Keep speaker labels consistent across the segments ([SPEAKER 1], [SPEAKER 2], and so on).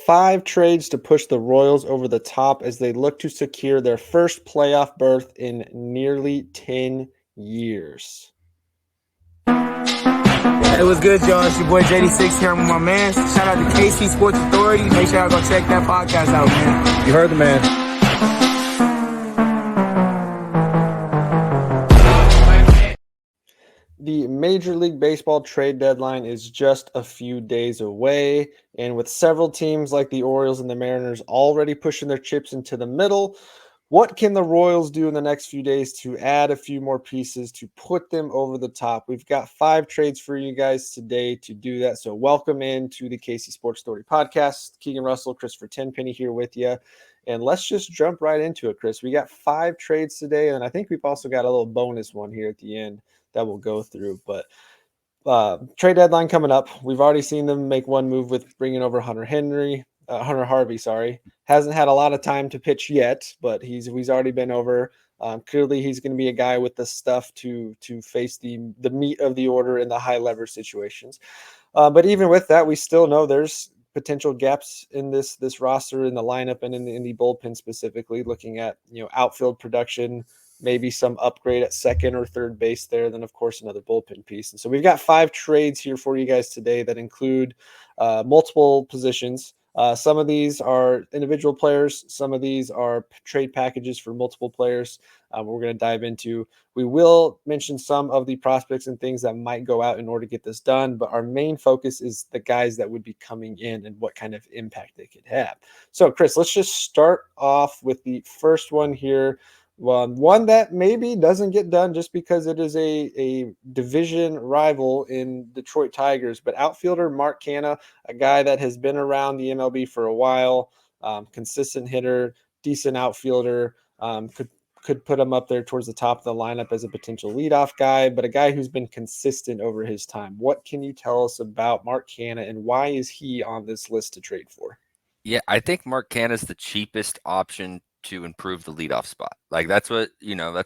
[SPEAKER 1] 5 trades to push the Royals over the top as they look to secure their first playoff berth in nearly 10 years.
[SPEAKER 2] Hey, what's good, y'all? It's your boy JD6 here. I'm with my man. Shout out to KC Sports Authority. Make sure y'all go check that podcast out, man.
[SPEAKER 3] You heard the man.
[SPEAKER 1] The Major League Baseball trade deadline is just a few days away, and with several teams like the Orioles and the Mariners already pushing their chips into the middle, what can the Royals do in the next few days to add a few more pieces to put them over the top? We've got 5 trades for you guys today to do that, so welcome in to the KC Sports Story podcast. Keegan Russell, Christopher Tenpenny here with you, and let's just jump right into it, Chris. We got 5 trades today, and I think we've also got a little bonus one here at the end that we'll go through. But trade deadline coming up. We've already seen them make one move with bringing over Hunter Harvey. Sorry, hasn't had a lot of time to pitch yet, but he's already been over. Clearly, he's going to be a guy with the stuff to face the meat of the order in the high leverage situations. But even with that, we still know there's potential gaps in this roster, in the lineup, and in the bullpen specifically. Looking at outfield production, maybe some upgrade at second or third base there, then of course another bullpen piece. And so we've got 5 trades here for you guys today that include multiple positions. Some of these are individual players. Some of these are trade packages for multiple players. We're going to dive into. We will mention some of the prospects and things that might go out in order to get this done, but our main focus is the guys that would be coming in and what kind of impact they could have. So Chris, let's just start off with the first one here. One that maybe doesn't get done just because it is a division rival in Detroit Tigers, but outfielder Mark Canha, a guy that has been around the MLB for a while, consistent hitter, decent outfielder, could put him up there towards the top of the lineup as a potential leadoff guy, but a guy who's been consistent over his time. What can you tell us about Mark Canha, and why is he on this list to trade for?
[SPEAKER 4] Yeah, I think Mark Canha is the cheapest option to improve the leadoff spot. Like that's what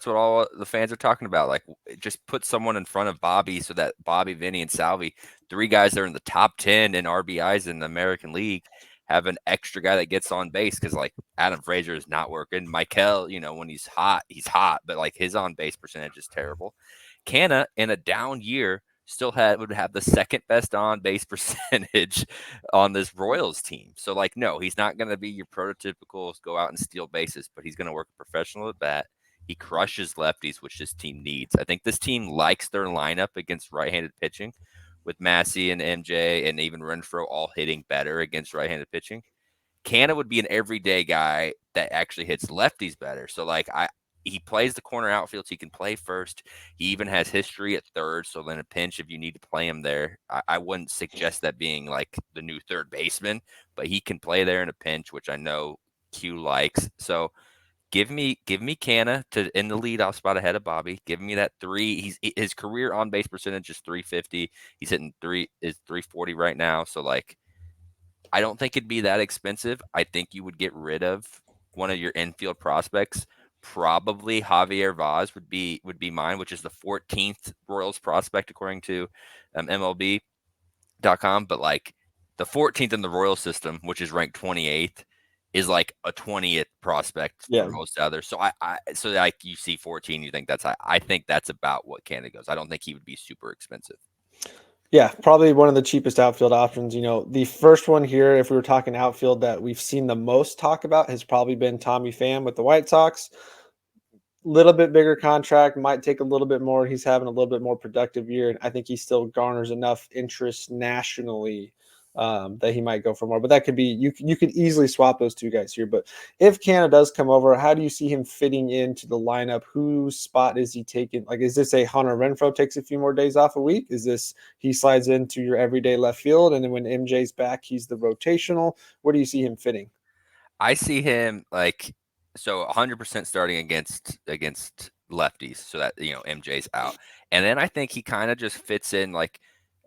[SPEAKER 4] all the fans are talking about. Like just put someone in front of Bobby so that Bobby, Vinny, and Salvi, 3 guys that are in the top 10 in RBIs in the American League, have an extra guy that gets on base, because like Adam Frazier is not working. Michael, when he's hot, but like his on base percentage is terrible. Canha in a down year still would have the second best on base percentage on this Royals team. So like, no, he's not going to be your prototypical go out and steal bases, but he's going to work professional at bat. He crushes lefties, which this team needs. I think this team likes their lineup against right-handed pitching, with Massey and MJ and even Renfroe all hitting better against right-handed pitching. Canha would be an everyday guy that actually hits lefties better. So like he plays the corner outfield, so he can play first. He even has history at third, so then a pinch, if you need to play him there, I wouldn't suggest that being like the new third baseman, but he can play there in a pinch, which I know Q likes. So give me Canha in the leadoff spot ahead of Bobby. Give me that 3. His career on base percentage is 350. He's hitting 340 right now. So like, I don't think it'd be that expensive. I think you would get rid of one of your infield prospects. Probably Javier Vaz would be mine, which is the 14th Royals prospect according to MLB.com. But like the 14th in the Royals system, which is ranked 28th, is like a 20th prospect for most others. So so like you see 14, you think I think that's about what Canha goes. I don't think he would be super expensive.
[SPEAKER 1] Yeah, probably one of the cheapest outfield options. The first one here, if we were talking outfield that we've seen the most talk about, has probably been Tommy Pham with the White Sox. Little bit bigger contract, might take a little bit more. He's having a little bit more productive year, and I think he still garners enough interest nationally that he might go for more. But that could be you could easily swap those 2 guys here. But if Canha does come over, how do you see him fitting into the lineup? Whose spot is he taking? Like, is this a Hunter Renfroe takes a few more days off a week? Is this he slides into your everyday left field, and then when MJ's back, he's the rotational? Where do you see him fitting?
[SPEAKER 4] I see him like 100% starting against lefties, so that MJ's out, and then I think he kind of just fits in like.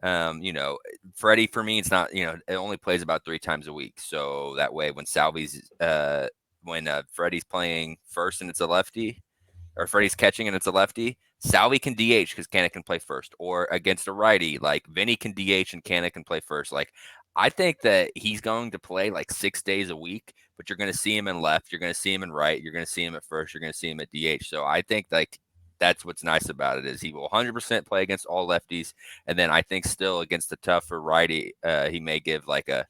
[SPEAKER 4] Freddie, for me, it's not, it only plays about 3 times a week. So that way when Freddie's playing first and it's a lefty, or Freddie's catching and it's a lefty, Salvi can DH because Canha can play first. Or against a righty, like Vinny can DH and Canha can play first. Like I think that he's going to play like 6 days a week, but you're going to see him in left, you're going to see him in right, you're going to see him at first, you're going to see him at DH. So I think like that's what's nice about it is he will 100% play against all lefties, and then I think still against the tougher righty, he may give like a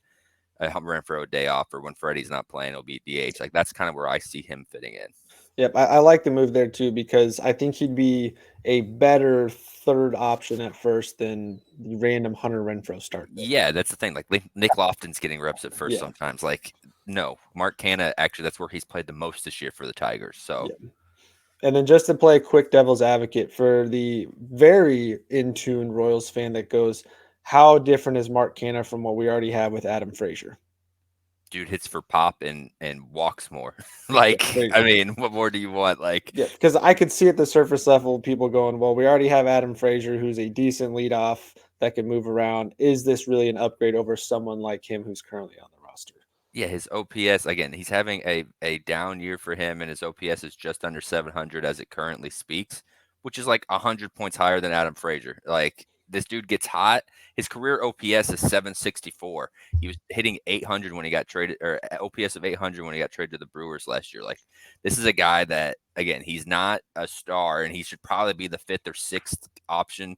[SPEAKER 4] Renfroe a day off, or when Freddie's not playing, it'll be DH. Like that's kind of where I see him fitting in.
[SPEAKER 1] Yep, I like the move there too because I think he'd be a better third option at first than the random Hunter Renfroe start there.
[SPEAKER 4] Yeah, that's the thing. Like Nick Lofton's getting reps at first
[SPEAKER 1] Yeah,
[SPEAKER 4] sometimes. Like no, Mark Canha actually that's where he's played the most this year for the Tigers. So
[SPEAKER 1] yeah. And then just to play a quick devil's advocate for the very in tune Royals fan that goes, how different is Mark Canha from what we already have with Adam Frazier?
[SPEAKER 4] dude hits for pop and walks more.
[SPEAKER 1] Yeah,
[SPEAKER 4] Like
[SPEAKER 1] there you
[SPEAKER 4] I
[SPEAKER 1] go.
[SPEAKER 4] mean, what more do you want? Like
[SPEAKER 1] Yeah, because I could see at the surface level people going, well, we already have Adam Frazier, who's a decent leadoff that can move around. Is this really an upgrade over someone like him who's currently on the roster?
[SPEAKER 4] yeah, his OPS again, he's having a down year for him, and his OPS is just under 700 as it currently speaks, which is like 100 points higher than Adam Frazier. Like this dude gets hot. His career OPS is 764. He was hitting 800 when he got traded, or OPS of 800 when he got traded to the Brewers last year. Like this is a guy that again, he's not a star, and he should probably be the fifth or sixth option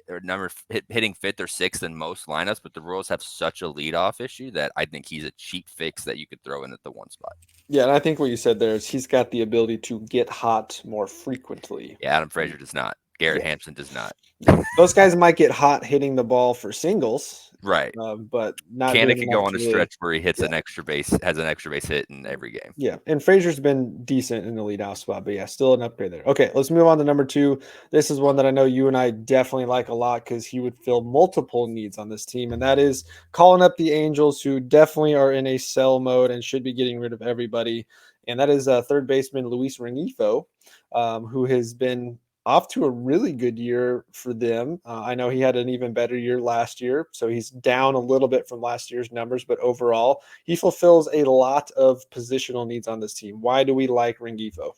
[SPEAKER 4] or hitting fifth or sixth in most lineups, but the Royals have such a leadoff issue that I think he's a cheap fix that you could throw in at the one spot.
[SPEAKER 1] Yeah, and I think what you said there is he's got the ability to get hot more frequently.
[SPEAKER 4] Yeah, Adam Frazier does not. Garrett
[SPEAKER 1] Yeah,
[SPEAKER 4] Hampson does not.
[SPEAKER 1] yeah. Those guys might get hot hitting the ball for singles,
[SPEAKER 4] Right.
[SPEAKER 1] but not
[SPEAKER 4] Canada
[SPEAKER 1] doing
[SPEAKER 4] can
[SPEAKER 1] enough
[SPEAKER 4] go on
[SPEAKER 1] to
[SPEAKER 4] a
[SPEAKER 1] really.
[SPEAKER 4] stretch where he hits
[SPEAKER 1] Yeah,
[SPEAKER 4] an extra base, has an extra base hit in every game.
[SPEAKER 1] yeah, and Frazier's been decent in the leadoff spot, but yeah, still an upgrade there. Okay, let's move on to number 2. This is one that I know you and I definitely like a lot because he would fill multiple needs on this team, and that is calling up the Angels, who definitely are in a sell mode and should be getting rid of everybody. And that is third baseman Luis Rengifo, who has been off to a really good year for them. I know he had an even better year last year, so he's down a little bit from last year's numbers, but overall, he fulfills a lot of positional needs on this team. Why do we like Rengifo?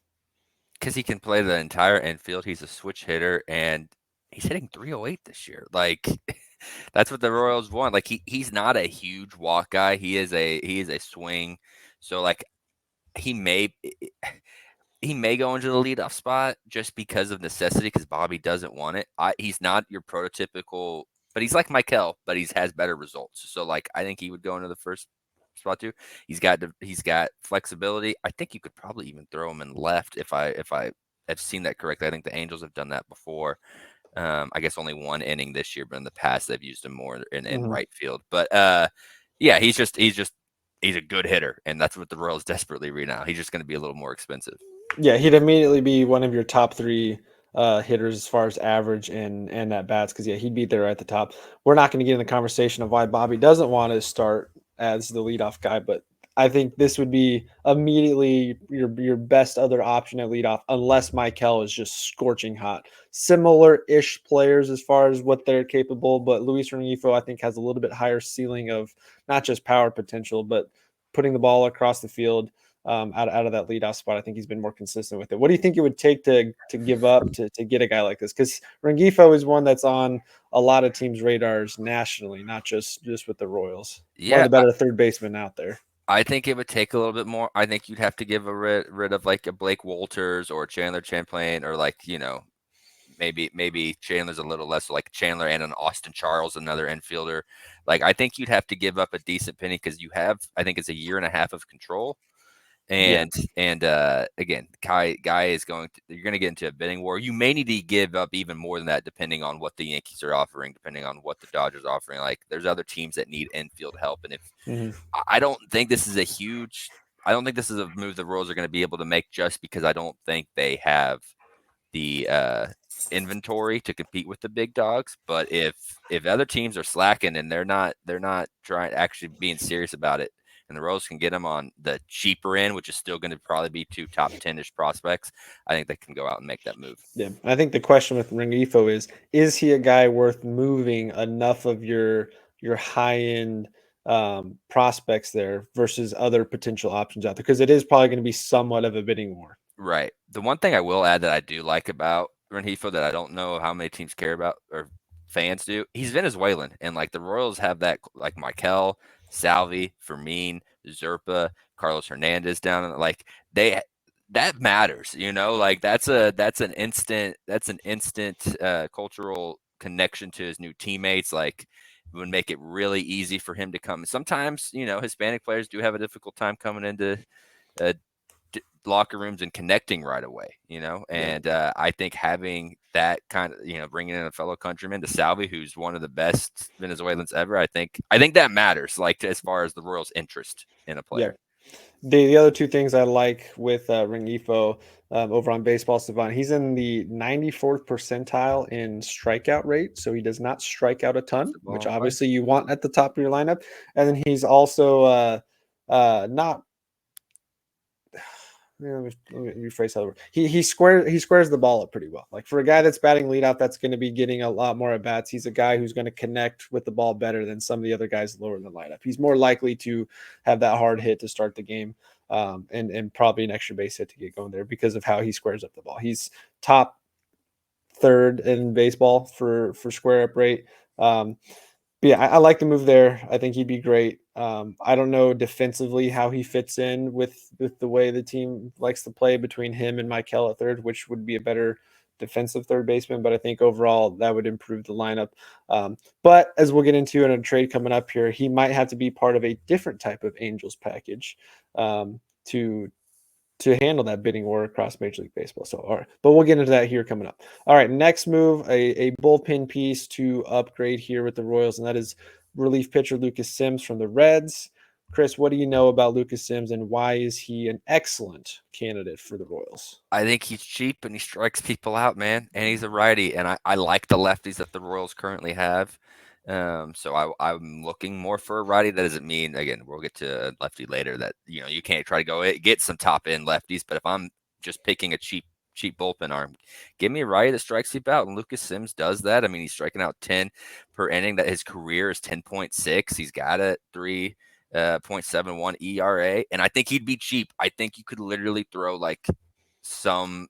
[SPEAKER 4] Because he can play the entire infield. He's a switch hitter, and he's hitting 308 this year. Like that's what the Royals want. Like he's not a huge walk guy. He is a swing. So like he may he may go into the leadoff spot just because of necessity, because Bobby doesn't want it. He's not your prototypical, but he's like Michael, but he's has better results. So like I think he would go into the first spot too. He's got flexibility. I think you could probably even throw him in left if I have seen that correctly. I think the Angels have done that before. I guess only one inning this year, but in the past they've used him more in
[SPEAKER 1] Mhm.
[SPEAKER 4] right field. But yeah, he's a good hitter, and that's what the Royals desperately need now. He's just going to be a little more expensive.
[SPEAKER 1] Yeah, he'd immediately be one of your top 3 hitters as far as average and at bats because yeah, he'd be there at the top. We're not going to get in the conversation of why Bobby doesn't want to start as the leadoff guy, but I think this would be immediately your best other option at leadoff, unless Michael is just scorching hot. Similar-ish players as far as what they're capable, but Luis Rengifo I think has a little bit higher ceiling of not just power potential, but putting the ball across the field out of that leadoff spot. I think he's been more consistent with it. What do you think it would take to give up to get a guy like this? Because Rengifo is one that's on a lot of teams' radars nationally, not just with the Royals. One of
[SPEAKER 4] Yeah,
[SPEAKER 1] the better third basemen out there.
[SPEAKER 4] I think it would take a little bit more. I think you'd have to give rid of like a Blake Walters or Chandler Champlain, or like maybe Chandler's a little less, like Chandler and an Austin Charles, another infielder. Like I think you'd have to give up a decent penny because you have, I think it's a year and a half of control.
[SPEAKER 1] Yeah.
[SPEAKER 4] And again, guy is you're going to get into a bidding war. You may need to give up even more than that, depending on what the Yankees are offering, depending on what the Dodgers are offering. Like there's other teams that need infield help, and if
[SPEAKER 1] Mhm.
[SPEAKER 4] I don't think this is I don't think this is a move the Royals are going to be able to make, just because I don't think they have the inventory to compete with the big dogs. But if other teams are slacking and they're not trying actually being serious about it, and the Royals can get them on the cheaper end, which is still going to probably be 2 top 10-ish prospects, I think they can go out and make that move.
[SPEAKER 1] Yeah. I think the question with Rengifo is he a guy worth moving enough of your high end prospects there versus other potential options out there? Because it is probably going to be somewhat of a bidding war.
[SPEAKER 4] Right. The one thing I will add that I do like about Renhefo that I don't know how many teams care about or fans do. He's Venezuelan, and like the Royals have that, like Michael, Salvi, Fermin, Zerpa, Carlos Hernandez down, and like that matters, like that's an instant cultural connection to his new teammates. Like it would make it really easy for him to come. Sometimes, Hispanic players do have a difficult time coming into uh, locker rooms and connecting right away, and I think having that kind of, bringing in a fellow countryman to Salvi, who's one of the best Venezuelans ever, I think that matters, like as far as the Royals' interest in a
[SPEAKER 1] Yeah.
[SPEAKER 4] player.
[SPEAKER 1] The other two things I like with Rengifo over on Baseball Savant, he's in the 94th percentile in strikeout rate, so he does not strike out a ton, which obviously you want at the top of your lineup. And then he's also not. Let me rephrase that. He squares the ball up pretty well. Like for a guy that's batting leadoff, that's going to be getting a lot more at bats. He's a guy who's going to connect with the ball better than some of the other guys lower in the lineup. He's more likely to have that hard hit to start the game, and probably an extra base hit to get going there because of how he squares up the ball. He's top third in baseball for square up rate. But yeah, I like the move there. I think he'd be great. I don't know defensively how he fits in with the way the team likes to play between him and Michael at third, which would be a better defensive third baseman. But I think overall that would improve the lineup. But as we'll get into in a trade coming up here, he might have to be part of a different type of Angels package to handle that bidding war across Major League Baseball. So, all right, but we'll get into that here coming up. All right, next move, a bullpen piece to upgrade here with the Royals, and that is relief pitcher Lucas Sims from the Reds. Chris, what do you know about Lucas Sims, and why is he an excellent candidate for the Royals?
[SPEAKER 4] I think he's cheap and he strikes people out, man. And he's a righty, and I like the lefties that the Royals currently have. So I'm looking more for a righty. That doesn't mean, again, we'll get to lefty later, that you can't try to go get some top end lefties. But if I'm just picking a cheap bullpen arm, give me a righty that strikes people out, and Lucas Sims does that. I mean, he's striking out 10 per inning. That his career is 10.6. He's got a 3.71 ERA, and I think he'd be cheap. I think you could literally throw like some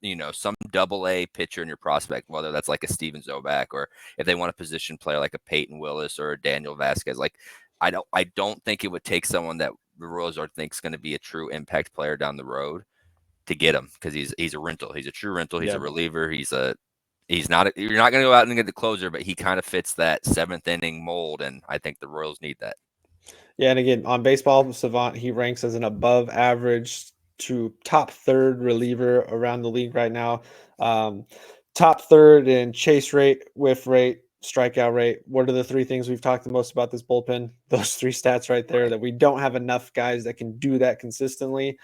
[SPEAKER 4] double A pitcher in your prospect, whether that's like a Steven Zobak, or if they want a position player like a Peyton Willis or a Daniel Vasquez. Like I don't think it would take someone that the Royals think is going to be a true impact player down the road to get him, because he's a rental. He's a true rental. He's a reliever. You're not going to go out and get the closer, but he kind of fits that seventh inning mold, and I think the Royals need that.
[SPEAKER 1] Yeah, and again, on Baseball Savant, he ranks as an above average to top third reliever around the league right now. Top third in chase rate, whiff rate, strikeout rate. What are the three things we've talked the most about this bullpen? Those three stats right there, that we don't have enough guys that can do that consistently.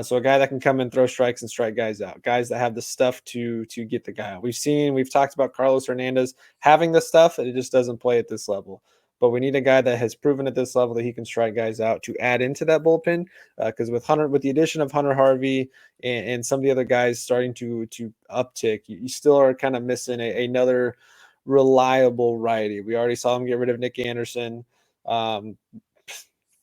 [SPEAKER 1] So a guy that can come in, throw strikes, and strike guys out, guys that have the stuff to get the guy out. We've talked about Carlos Hernandez having the stuff, and it just doesn't play at this level. But we need a guy that has proven at this level that he can strike guys out to add into that bullpen. Because with the addition of Hunter Harvey and some of the other guys starting to uptick, you still are kind of missing another reliable righty. We already saw him get rid of Nick Anderson.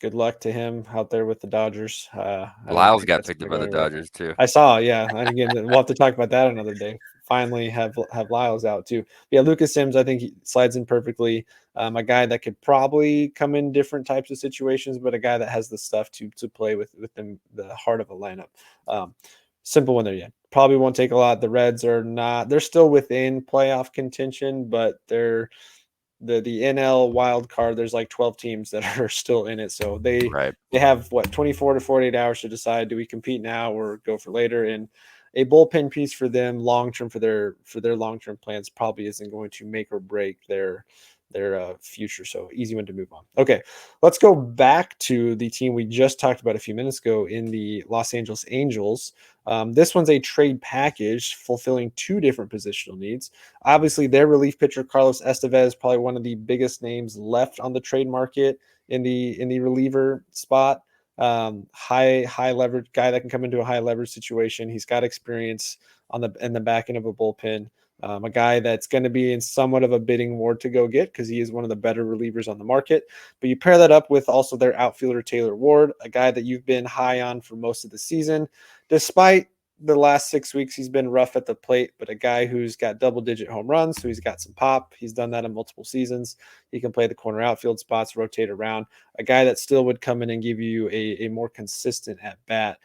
[SPEAKER 1] Good luck to him out there with the Dodgers.
[SPEAKER 4] Lyles got picked up by the Dodgers too.
[SPEAKER 1] I saw, yeah. And again, we'll have to talk about that another day. Finally have Lyles out too. Yeah, Lucas Sims, I think he slides in perfectly. A guy that could probably come in different types of situations, but a guy that has the stuff to play with the heart of a lineup. Simple one there, yeah. Probably won't take a lot. The Reds they're still within playoff contention, but they're the NL wild card. There's like 12 teams that are still in it, so they have 24 to 48 hours to decide, do we compete now or go for later? And a bullpen piece for them long term, for their long term plans, probably isn't going to make or break their future. So easy one to move on. Okay, let's go back to the team we just talked about a few minutes ago in the Los Angeles Angels. This one's a trade package fulfilling two different positional needs. Obviously, their relief pitcher Carlos Estevez, probably one of the biggest names left on the trade market in the reliever spot. High leverage guy that can come into a high leverage situation. He's got experience in the back end of a bullpen. A guy that's going to be in somewhat of a bidding war to go get, because he is one of the better relievers on the market. But you pair that up with also their outfielder Taylor Ward, a guy that you've been high on for most of the season, despite the last 6 weeks he's been rough at the plate, but a guy who's got double-digit home runs, so he's got some pop. He's done that in multiple seasons. He can play the corner outfield spots, rotate around. A guy that still would come in and give you a more consistent at bat.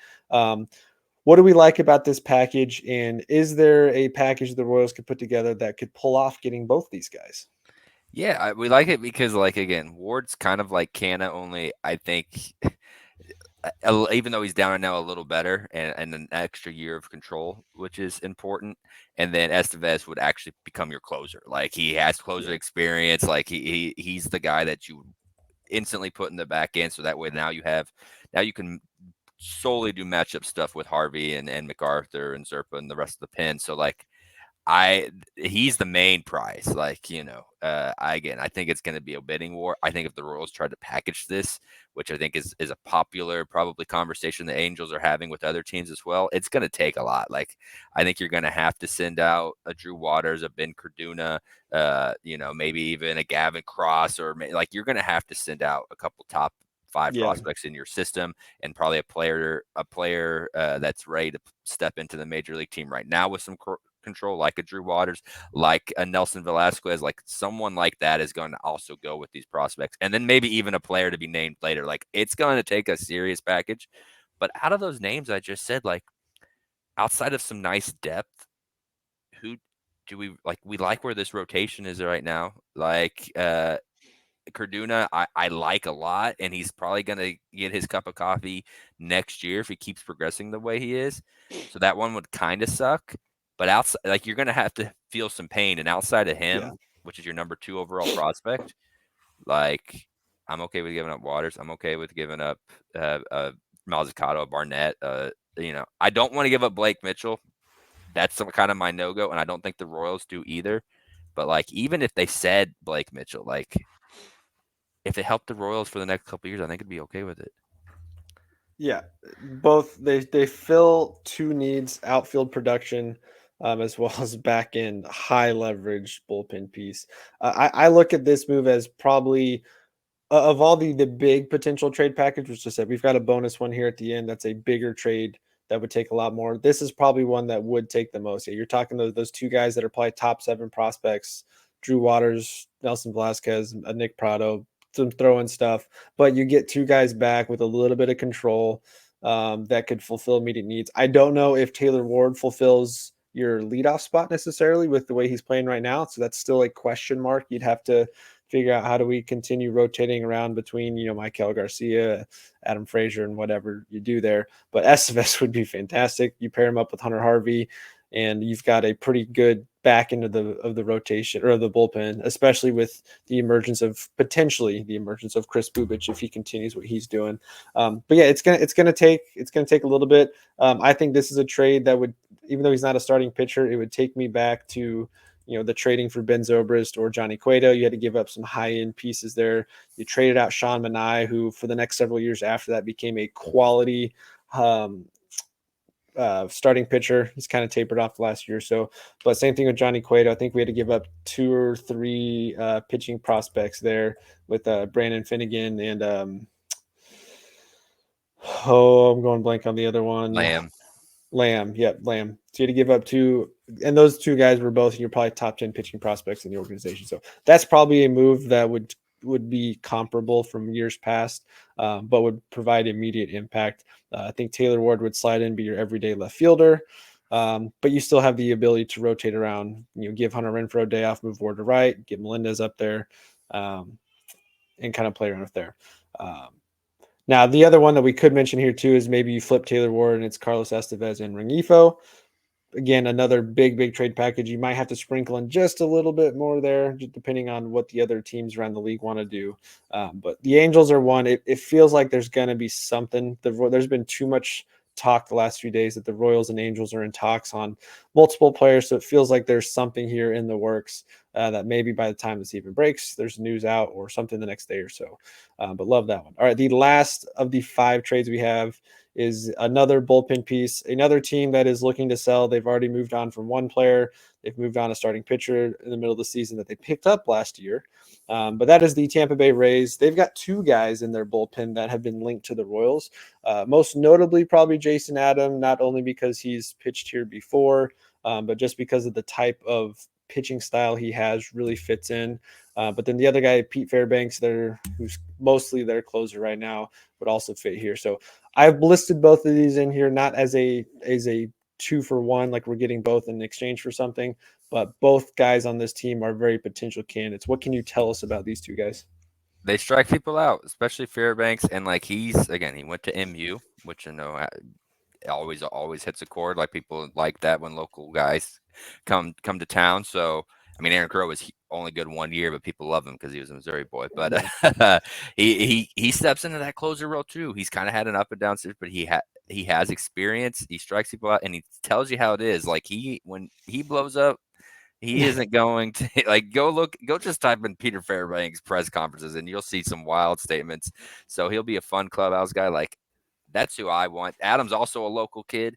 [SPEAKER 1] What do we like about this package? And is there a package the Royals could put together that could pull off getting both these guys?
[SPEAKER 4] Yeah, we like it because, like, again, Ward's kind of like Canna, only I think even though he's down and now a little better and an extra year of control, which is important. And then Estevez would actually become your closer. Like, he has closer experience. Like, he's the guy that you instantly put in the back end. So that way now you can solely do matchup stuff with Harvey and MacArthur and Zerpa and the rest of the pen. So, like, he's the main prize. Like, I think it's going to be a bidding war. I think if the Royals tried to package this, which I think is a popular probably conversation the Angels are having with other teams as well, it's going to take a lot. Like, I think you're going to have to send out a Drew Waters, a Ben Carduna, maybe even a Gavin Cross, or like, you're going to have to send out a couple top five prospects in your system, and probably a player that's ready to step into the major league team right now with some control, like a Drew Waters, like a Nelson Velasquez. Like, someone like that is going to also go with these prospects, and then maybe even a player to be named later. Like, it's going to take a serious package. But out of those names I just said, like, outside of some nice depth, who do we like? We like where this rotation is right now. Like, Carduna, I like a lot, and he's probably going to get his cup of coffee next year if he keeps progressing the way he is. So that one would kind of suck. But outside, like, you're going to have to feel some pain. And outside of him, which is your number 2 overall prospect, like, I'm okay with giving up Waters. I'm okay with giving up Malzacado, Barnett. I don't want to give up Blake Mitchell. That's some kind of my no-go, and I don't think the Royals do either. But, like, even if they said Blake Mitchell, like, if it helped the Royals for the next couple of years, I think it'd be okay with it.
[SPEAKER 1] Yeah, both they fill two needs: outfield production, as well as back end high leverage bullpen piece. I look at this move as probably of all the big potential trade package, which just said we've got a bonus one here at the end. That's a bigger trade that would take a lot more. This is probably one that would take the most. Yeah, you're talking those two guys that are probably top 7 prospects: Drew Waters, Nelson Velasquez, Nick Prado, some throw-in stuff. But you get two guys back with a little bit of control that could fulfill immediate needs. I don't know if Taylor Ward fulfills your leadoff spot necessarily with the way he's playing right now. So that's still a question mark. You'd have to figure out how do we continue rotating around between, Michael Garcia, Adam Frazier, and whatever you do there. But Estevez would be fantastic. You pair him up with Hunter Harvey, and you've got a pretty good back end of the rotation or the bullpen, especially with potentially the emergence of Chris Bubich if he continues what he's doing. But yeah, it's gonna take a little bit. I think this is a trade that would, even though he's not a starting pitcher, it would take me back to the trading for Ben Zobrist or Johnny Cueto. You had to give up some high-end pieces there. You traded out Sean Manaea, who for the next several years after that became a quality starting pitcher. He's kind of tapered off last year or so. But same thing with Johnny Cueto. I think we had to give up 2 or 3 pitching prospects there with Brandon Finnegan and I'm going blank on the other one. Lamb. Yep, Lamb. So you had to give up 2, and those 2 guys were both your probably top 10 pitching prospects in the organization. So that's probably a move that would be comparable from years past, but would provide immediate impact. I think Taylor Ward would slide in, be your everyday left fielder, but you still have the ability to rotate around. Give Hunter Renfroe a day off, move Ward to right, get Melendez up there, and kind of play around with there. Now, the other one that we could mention here too is maybe you flip Taylor Ward and it's Carlos Estevez and Rengifo. Again, another big trade package. You might have to sprinkle in just a little bit more there, just depending on what the other teams around the league want to do. But the Angels are one. It feels like there's going to be something. There's been too much talk the last few days that the Royals and Angels are in talks on multiple players. So it feels like there's something here in the works. that maybe by the time this even breaks, there's news out or something the next day or so. But love that one. All right, the last of the 5 trades we have is another bullpen piece, another team that is looking to sell. They've already moved on from one player. They've moved on a starting pitcher in the middle of the season that they picked up last year. But that is the Tampa Bay Rays. They've got 2 guys in their bullpen that have been linked to the Royals. Most notably, probably Jason Adam, not only because he's pitched here before, but just because of the type of pitching style he has really fits in. But then the other guy, Pete Fairbanks, who's mostly their closer right now, would also fit here. So I've listed both of these in here, not as a 2-for-1, like we're getting both in exchange for something, but both guys on this team are very potential candidates. What can you tell us about these 2 guys?
[SPEAKER 4] They strike people out, especially Fairbanks, and like he went to MU, which I know always hits a chord. Like people like that when local guys come to town. So I mean, Aaron Crow was only good 1 year, but people love him because he was a Missouri boy. But he steps into that closer role too. He's kind of had an up and down series, but he has experience. He strikes people out, and he tells you how it is. Like when he blows up, he isn't going to like go just type in Peter Fairbanks press conferences and you'll see some wild statements. So he'll be a fun clubhouse guy. Like that's who I want. Adam's also a local kid.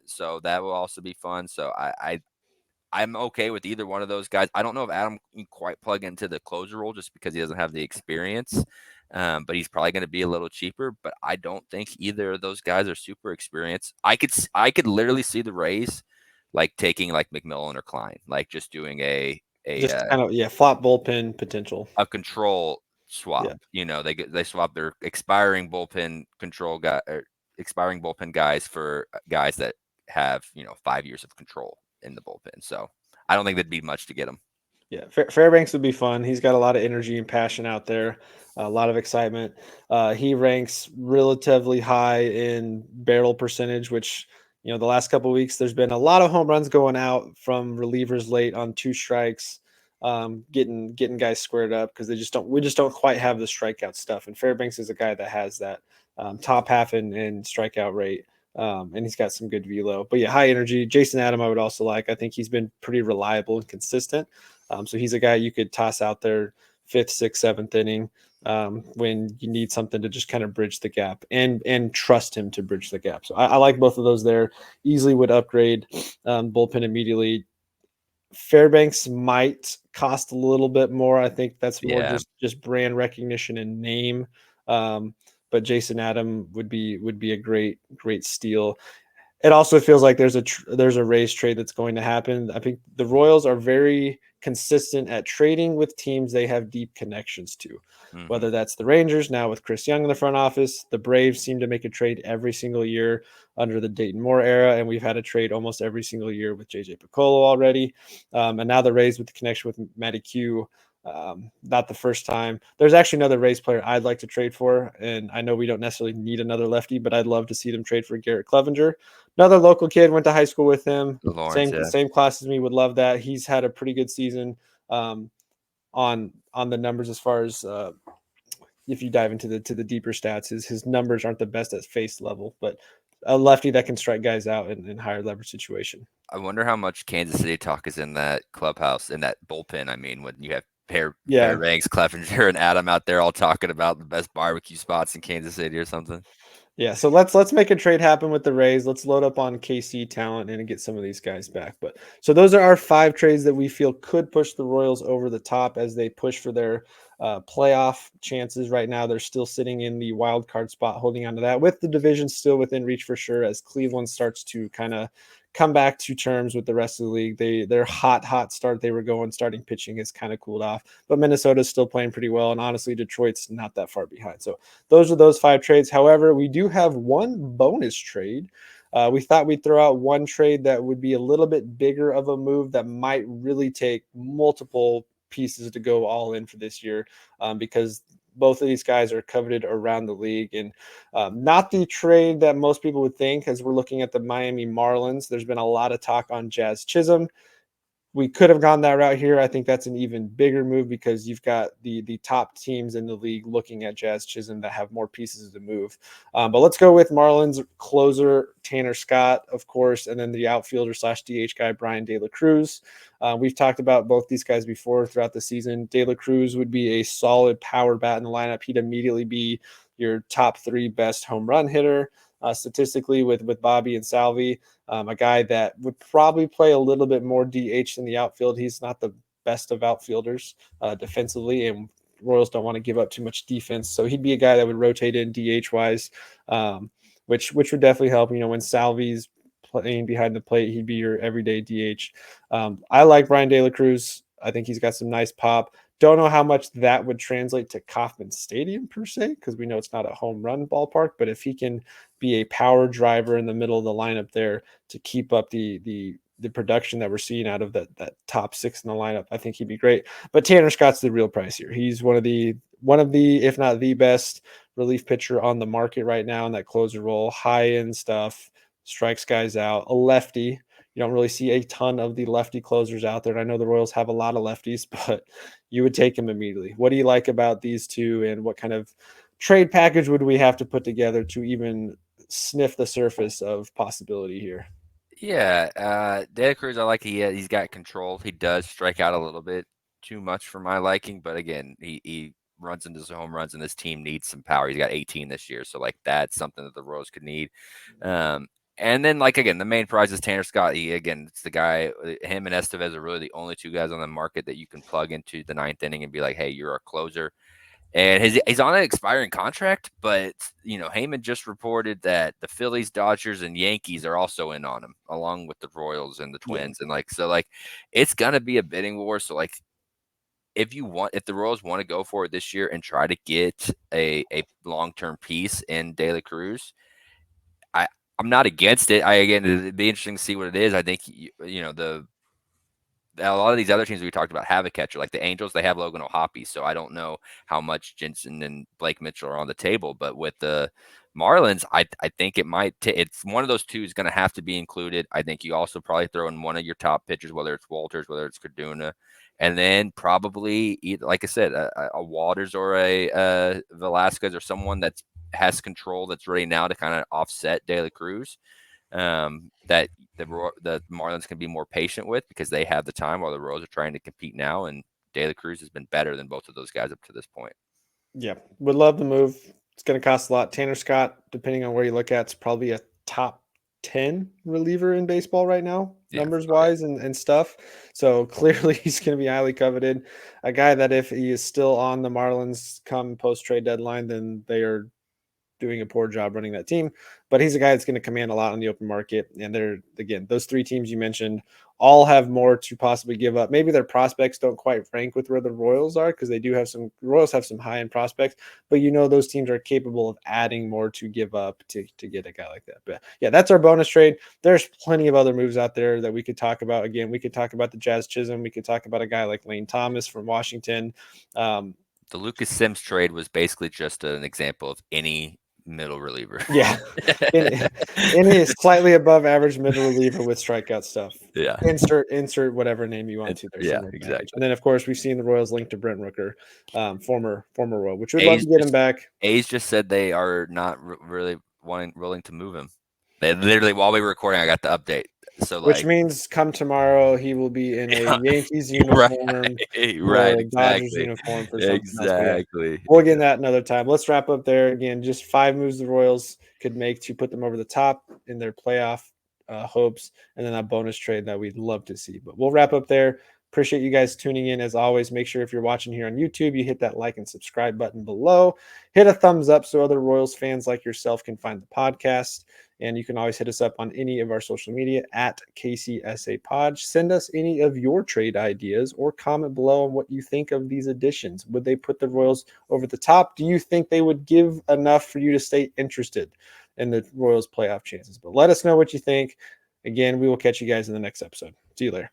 [SPEAKER 4] So that will also be fun. So I'm okay with either one of those guys. I don't know if Adam can quite plug into the closer role just because he doesn't have the experience. But he's probably going to be a little cheaper. But I don't think either of those guys are super experienced. I could literally see the Rays like taking like McMillan or Klein, like just doing
[SPEAKER 1] Just kind of flop bullpen potential.
[SPEAKER 4] a control swap.
[SPEAKER 1] Yeah.
[SPEAKER 4] They swap their expiring bullpen guys for guys that have 5 years of control in the bullpen. So I don't think that'd be much to get him.
[SPEAKER 1] Yeah, Fairbanks would be fun. He's got a lot of energy and passion out there, a lot of excitement. He ranks relatively high in barrel percentage, which the last couple of weeks there's been a lot of home runs going out from relievers late on 2 strikes, getting guys squared up because we just don't quite have the strikeout stuff. And Fairbanks is a guy that has that top half in strikeout rate. And he's got some good velo, but yeah, high energy. Jason Adam, I would also like. I think he's been pretty reliable and consistent. So he's a guy you could toss out there 5th, 6th, 7th inning when you need something to just kind of bridge the gap and trust him to bridge the gap. So I like both of those there. Easily would upgrade bullpen immediately. Fairbanks might cost a little bit more. I think that's more just brand recognition and name. But Jason Adam would be a great steal. It also feels like there's a Rays trade that's going to happen. I think the Royals are very consistent at trading with teams they have deep connections to, whether that's the Rangers now with Chris Young in the front office. The Braves seem to make a trade every single year under the Dayton Moore era, and we've had a trade almost every single year with JJ Piccolo already. And now the Rays with the connection with Matty Q. Not the first time. There's actually another Rays player I'd like to trade for, and I know we don't necessarily need another lefty, but I'd love to see them trade for Garrett Clevenger. Another local kid, went to high school with him.
[SPEAKER 4] Lawrence,
[SPEAKER 1] same class as me. Would love that. He's had a pretty good season on the numbers as far as if you dive into the deeper stats. His numbers aren't the best at face level, but a lefty that can strike guys out in higher leverage situation.
[SPEAKER 4] I wonder how much Kansas City talk is in that clubhouse, in that bullpen. I mean, when you have Fairbanks, Clevenger, and Adam out there all talking about the best barbecue spots in Kansas City or something.
[SPEAKER 1] Yeah, so let's make a trade happen with the Rays. Let's load up on KC talent and get some of these guys back. But so those are our 5 trades that we feel could push the Royals over the top as they push for their playoff chances. Right now, they're still sitting in the wild card spot, holding on to that, with the division still within reach for sure. As Cleveland starts to kind of come back to terms with the rest of the league, their hot start they were going, starting pitching has kind of cooled off. But Minnesota's still playing pretty well, and honestly, Detroit's not that far behind. So those are those 5 trades. However, we do have one bonus trade. We thought we'd throw out one trade that would be a little bit bigger of a move that might really take multiple pieces to go all in for this year, because both of these guys are coveted around the league, and not the trade that most people would think. As we're looking at the Miami Marlins, there's been a lot of talk on Jazz Chisholm. we could have gone that route here. I think that's an even bigger move because you've got the top teams in the league looking at Jazz Chisholm that have more pieces to move. But let's go with Marlins closer Tanner Scott, of course, and then the outfielder / DH guy Brian De La Cruz. We've talked about both these guys before throughout the season. De La Cruz would be a solid power bat in the lineup. He'd immediately be your top 3 best home run hitter. Statistically with Bobby and Salvi, a guy that would probably play a little bit more DH in the outfield. He's not the best of outfielders defensively, and Royals don't want to give up too much defense. So he'd be a guy that would rotate in DH wise, which would definitely help. When Salvi's playing behind the plate, he'd be your everyday DH. I like Brian De La Cruz. I think he's got some nice pop. Don't know how much that would translate to Kauffman Stadium per se, because we know it's not a home run ballpark. But if he can be a power driver in the middle of the lineup there to keep up the production that we're seeing out of that top 6 in the lineup, I think he'd be great. But Tanner Scott's the real price here. He's one of the if not the best relief pitcher on the market right now in that closer role, high end stuff, strikes guys out, a lefty. You don't really see a ton of the lefty closers out there. And I know the Royals have a lot of lefties, but you would take him immediately. What do you like about these two, and what kind of trade package would we have to put together to even sniff the surface of possibility here?
[SPEAKER 4] Yeah, De La Cruz, I like he's got control. He does strike out a little bit too much for my liking, but again, he runs into some home runs, and this team needs some power. He's got 18 this year, so like that's something that the Royals could need. And then, like, again, the main prize is Tanner Scott. It's the guy, him and Estevez are really the only 2 guys on the market that you can plug into the 9th inning and be like, hey, you're our closer. And he's on an expiring contract, but, Heyman just reported that the Phillies, Dodgers, and Yankees are also in on him, along with the Royals and the Twins. Yeah. And, it's going to be a bidding war. So, if the Royals want to go for it this year and try to get a long-term piece in De La Cruz, I'm not against it. It'd be interesting to see what it is. I think a lot of these other teams we talked about have a catcher. Like the Angels, they have Logan O'Hoppe, so I don't know how much Jensen and Blake Mitchell are on the table. But with the Marlins, I think it might. It's one of those 2 is going to have to be included. I think you also probably throw in one of your top pitchers, whether it's Walters, whether it's Cardona, and then probably either, like I said, a Waters or a Velasquez or someone that has control that's ready now to kind of offset De La Cruz. That the Marlins can be more patient with because they have the time while the Royals are trying to compete now. And De La Cruz has been better than both of those guys up to this point.
[SPEAKER 1] Yeah, would love the move. It's going to cost a lot. Tanner Scott, depending on where you look at, it's probably a top 10 reliever in baseball right now, numbers wise and stuff. So clearly he's going to be highly coveted. A guy that if he is still on the Marlins come post trade deadline, then they are doing a poor job running that team. But he's a guy that's going to command a lot on the open market. And those 3 teams you mentioned all have more to possibly give up. Maybe their prospects don't quite rank with where the Royals are, because Royals have some high-end prospects, but those teams are capable of adding more to give up to get a guy like that. But yeah, that's our bonus trade. There's plenty of other moves out there that we could talk about. Again, we could talk about the Jazz Chisholm. We could talk about a guy like Lane Thomas from Washington.
[SPEAKER 4] The Lucas Sims trade was basically just an example of any middle reliever.
[SPEAKER 1] Yeah. Any slightly above average middle reliever with strikeout stuff.
[SPEAKER 4] Yeah.
[SPEAKER 1] Insert whatever name you want to there.
[SPEAKER 4] Yeah, exactly.
[SPEAKER 1] And then of course we've seen the Royals linked to Brent Rooker, former Royal, which we'd love to get him back.
[SPEAKER 4] A's just said they are not really willing to move him. They literally, while we were recording, I got the update. So
[SPEAKER 1] which means come tomorrow he will be in a Yankees uniform,
[SPEAKER 4] right,
[SPEAKER 1] or a Dodgers uniform for something
[SPEAKER 4] exactly.
[SPEAKER 1] Else. We'll get in that another time. Let's wrap up there. Again, just 5 moves the Royals could make to put them over the top in their playoff hopes, and then a bonus trade that we'd love to see. But we'll wrap up there. Appreciate you guys tuning in. As always, make sure if you're watching here on YouTube, you hit that like and subscribe button below. Hit a thumbs up so other Royals fans like yourself can find the podcast. And you can always hit us up on any of our social media at KCSA Pod. Send us any of your trade ideas or comment below on what you think of these additions. Would they put the Royals over the top? Do you think they would give enough for you to stay interested in the Royals playoff chances? But let us know what you think. Again, we will catch you guys in the next episode. See you later.